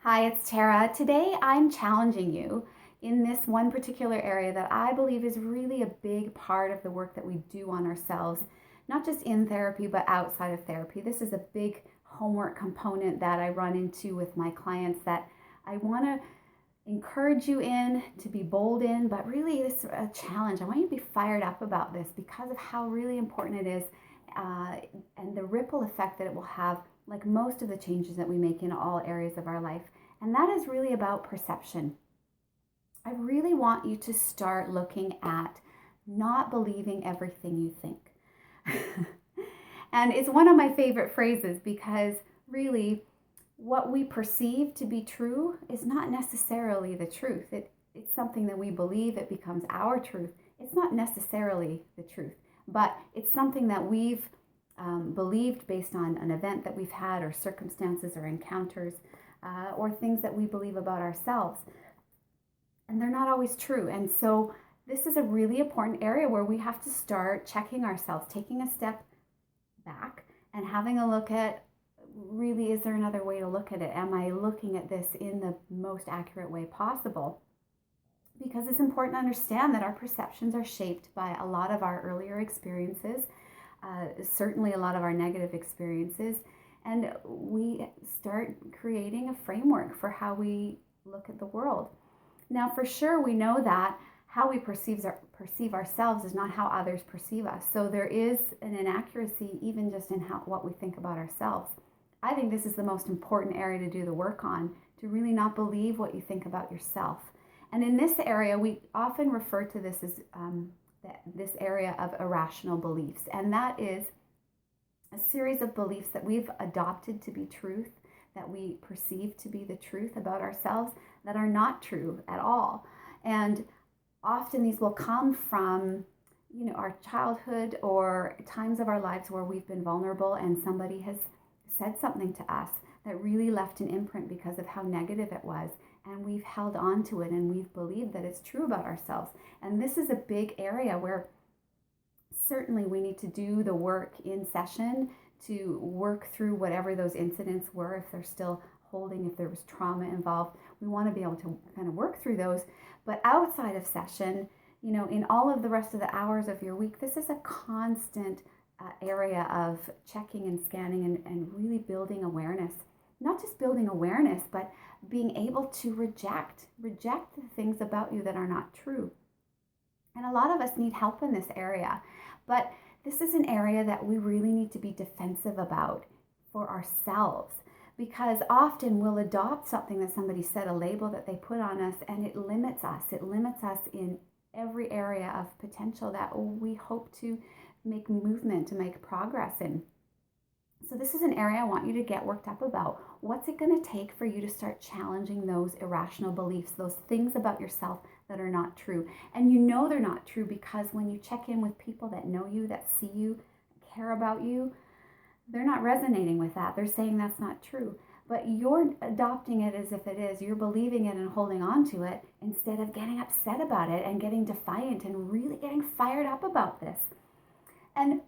Hi, it's Tara. Today I'm challenging you in this one particular area that I believe is really a big part of the work that we do on ourselves, not just in therapy, but outside of therapy. This is a big homework component that I run into with my clients that I want to encourage you in, to be bold in, but really it's a challenge. I want you to be fired up about this because of how really important it is uh, and the ripple effect that it will have, like most of the changes that we make in all areas of our life. And that is really about perception. I really want you to start looking at not believing everything you think. And it's one of my favorite phrases because really what we perceive to be true is not necessarily the truth. It's something that we believe, it becomes our truth. It's not necessarily the truth, but it's something that we've believed based on an event that we've had or circumstances or encounters or things that we believe about ourselves. And they're not always true. And so this is a really important area where we have to start checking ourselves, taking a step back and having a look at, really, is there another way to look at it? Am I looking at this in the most accurate way possible? Because it's important to understand that our perceptions are shaped by a lot of our earlier experiences, certainly a lot of our negative experiences, and we start creating a framework for how we look at the world. Now, for sure, we know that how we perceive ourselves is not how others perceive us. So there is an inaccuracy even just in what we think about ourselves. I think this is the most important area to do the work on, to really not believe what you think about yourself. And in this area, we often refer to this as this area of irrational beliefs. And that is a series of beliefs that we've adopted to be truth, that we perceive to be the truth about ourselves, that are not true at all. And often these will come from our childhood or times of our lives where we've been vulnerable and somebody has said something to us that really left an imprint because of how negative it was, and we've held on to it and we've believed that it's true about ourselves. And this is a big area where certainly we need to do the work in session to work through whatever those incidents were. If they're still holding, if there was trauma involved, we want to be able to kind of work through those. But outside of session, in all of the rest of the hours of your week, this is a constant area of checking and scanning and really building awareness. Not just building awareness, but being able to reject the things about you that are not true. And a lot of us need help in this area, but this is an area that we really need to be defensive about for ourselves, because often we'll adopt something that somebody said, a label that they put on us, and it limits us. It limits us in every area of potential that we hope to make movement, to make progress in. So this is an area I want you to get worked up about. What's it going to take for you to start challenging those irrational beliefs, those things about yourself that are not true? And they're not true because when you check in with people that know you, that see you, care about you, they're not resonating with that. They're saying that's not true. But you're adopting it as if it is. You're believing it and holding on to it instead of getting upset about it and getting defiant and really getting fired up about this. And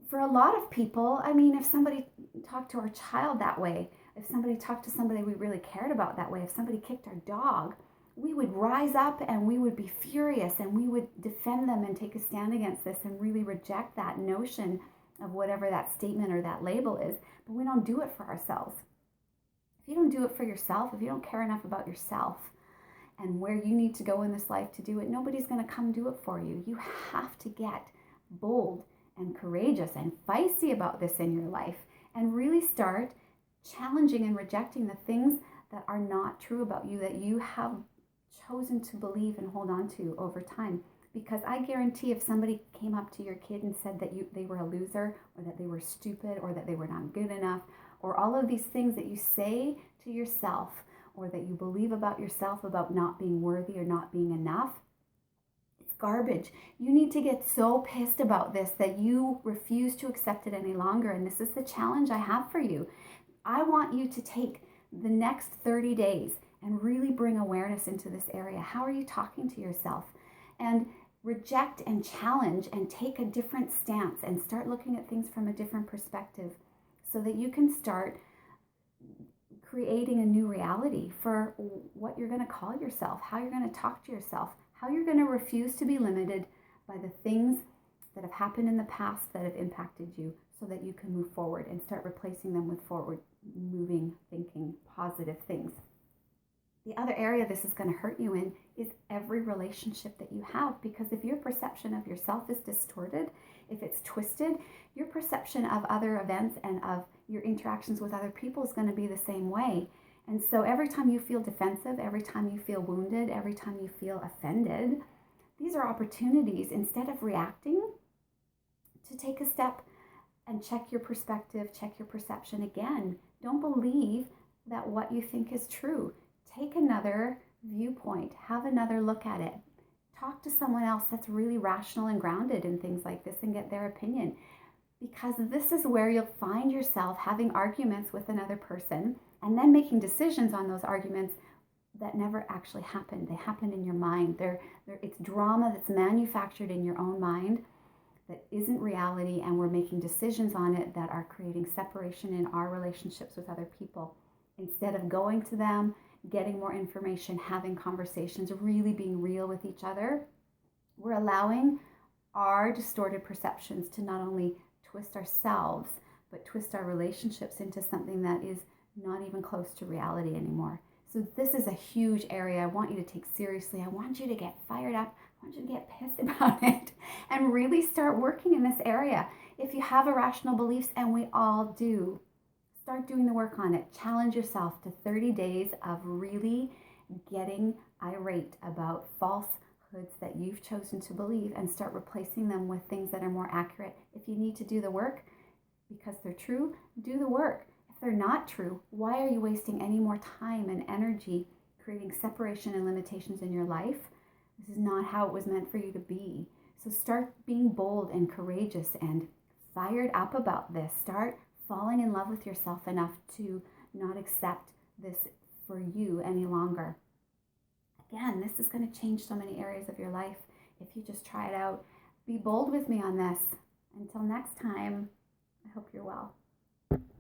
for a lot of people, if somebody talked to our child that way, if somebody talked to somebody we really cared about that way, if somebody kicked our dog, we would rise up and we would be furious and we would defend them and take a stand against this and really reject that notion of whatever that statement or that label is. But we don't do it for ourselves. If you don't do it for yourself, if you don't care enough about yourself and where you need to go in this life to do it, nobody's going to come do it for you. You have to get bold and courageous and feisty about this in your life and really start challenging and rejecting the things that are not true about you, that you have chosen to believe and hold on to over time. Because I guarantee if somebody came up to your kid and said that they were a loser or that they were stupid or that they were not good enough or all of these things that you say to yourself or that you believe about yourself about not being worthy or not being enough, garbage. You need to get so pissed about this that you refuse to accept it any longer. And this is the challenge I have for you. I want you to take the next 30 days and really bring awareness into this area. How are you talking to yourself? And reject and challenge and take a different stance and start looking at things from a different perspective so that you can start creating a new reality for what you're going to call yourself, how you're going to talk to yourself, how you're going to refuse to be limited by the things that have happened in the past that have impacted you, so that you can move forward and start replacing them with forward moving, thinking, positive things. The other area this is going to hurt you in is every relationship that you have, because if your perception of yourself is distorted, if it's twisted, your perception of other events and of your interactions with other people is going to be the same way. And so every time you feel defensive, every time you feel wounded, every time you feel offended, these are opportunities, instead of reacting, to take a step and check your perspective, check your perception again. Don't believe that what you think is true. Take another viewpoint, have another look at it. Talk to someone else that's really rational and grounded in things like this and get their opinion. Because this is where you'll find yourself having arguments with another person and then making decisions on those arguments that never actually happened. They happened in your mind. It's drama that's manufactured in your own mind that isn't reality, and we're making decisions on it that are creating separation in our relationships with other people. Instead of going to them, getting more information, having conversations, really being real with each other, we're allowing our distorted perceptions to not only twist ourselves, but twist our relationships into something that is not even close to reality anymore. So this is a huge area I want you to take seriously. I want you to get fired up. I want you to get pissed about it and really start working in this area. If you have irrational beliefs, and we all do, start doing the work on it. Challenge yourself to 30 days of really getting irate about falsehoods that you've chosen to believe, and start replacing them with things that are more accurate. If you need to do the work because they're true, do the work. If they're not true, why are you wasting any more time and energy creating separation and limitations in your life? This is not how it was meant for you to be. So start being bold and courageous and fired up about this. Start falling in love with yourself enough to not accept this for you any longer. Again, this is going to change so many areas of your life if you just try it out. Be bold with me on this. Until next time, I hope you're well.